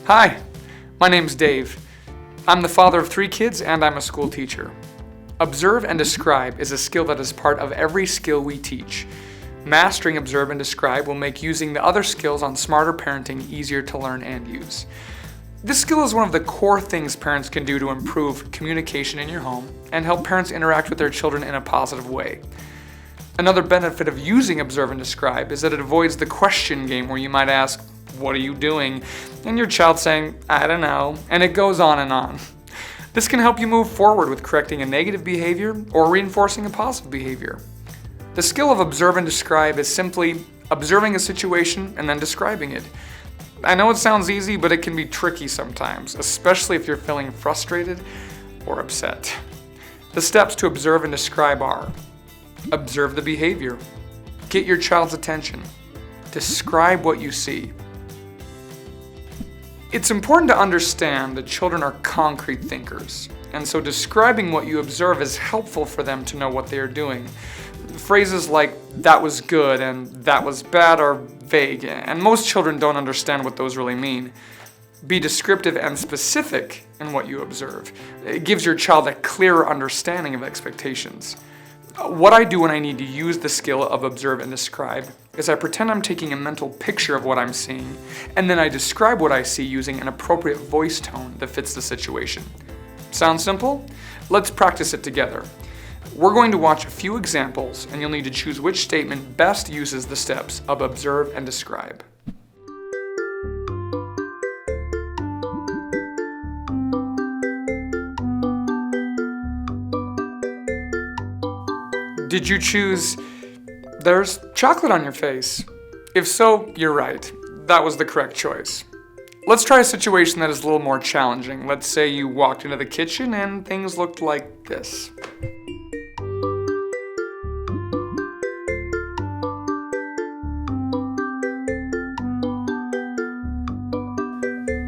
Hi, my name's Dave. I'm the father of 3 kids and I'm a school teacher. Observe and describe is a skill that is part of every skill we teach. Mastering observe and describe will make using the other skills on Smarter Parenting easier to learn and use. This skill is one of the core things parents can do to improve communication in your home and help parents interact with their children in a positive way. Another benefit of using observe and describe is that it avoids the question game where you might ask, "What are you doing?" and your child saying, "I don't know," and it goes on and on. This can help you move forward with correcting a negative behavior or reinforcing a positive behavior. The skill of observe and describe is simply observing a situation and then describing it. I know it sounds easy, but it can be tricky sometimes, especially if you're feeling frustrated or upset. The steps to observe and describe are: observe the behavior, get your child's attention, describe what you see. It's important to understand that children are concrete thinkers, and so describing what you observe is helpful for them to know what they are doing. Phrases like "that was good" and "that was bad" are vague, and most children don't understand what those really mean. Be descriptive and specific in what you observe. It gives your child a clearer understanding of expectations. What I do when I need to use the skill of observe and describe is I pretend I'm taking a mental picture of what I'm seeing, and then I describe what I see using an appropriate voice tone that fits the situation. Sound simple? Let's practice it together. We're going to watch a few examples, and you'll need to choose which statement best uses the steps of observe and describe. Did you choose, "There's chocolate on your face"? If so, you're right. That was the correct choice. Let's try a situation that is a little more challenging. Let's say you walked into the kitchen and things looked like this.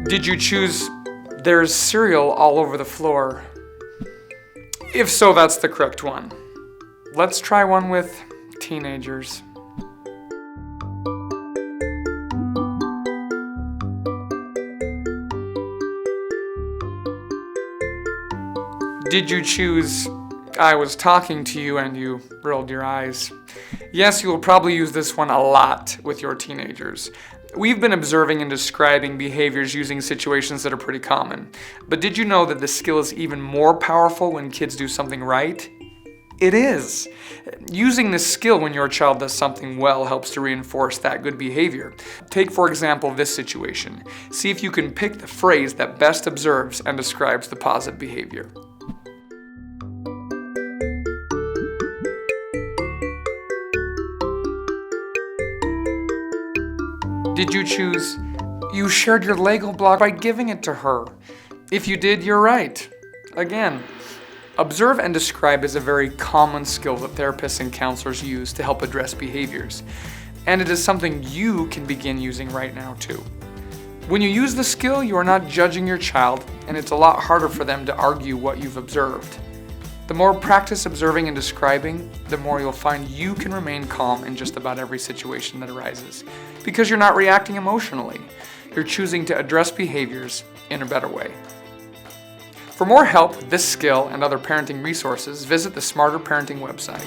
Did you choose, "There's cereal all over the floor"? If so, that's the correct one. Let's try one with teenagers. Did you choose, "I was talking to you" and you rolled your eyes? Yes, you will probably use this one a lot with your teenagers. We've been observing and describing behaviors using situations that are pretty common. But did you know that this skill is even more powerful when kids do something right? It is. Using this skill when your child does something well helps to reinforce that good behavior. Take, for example, this situation. See if you can pick the phrase that best observes and describes the positive behavior. Did you choose, "You shared your Lego block by giving it to her"? If you did, you're right. Again, observe and describe is a very common skill that therapists and counselors use to help address behaviors, and it is something you can begin using right now too. When you use the skill, you are not judging your child, and it's a lot harder for them to argue what you've observed. The more practice observing and describing, the more you'll find you can remain calm in just about every situation that arises, because you're not reacting emotionally. You're choosing to address behaviors in a better way. For more help with this skill and other parenting resources, visit the Smarter Parenting website.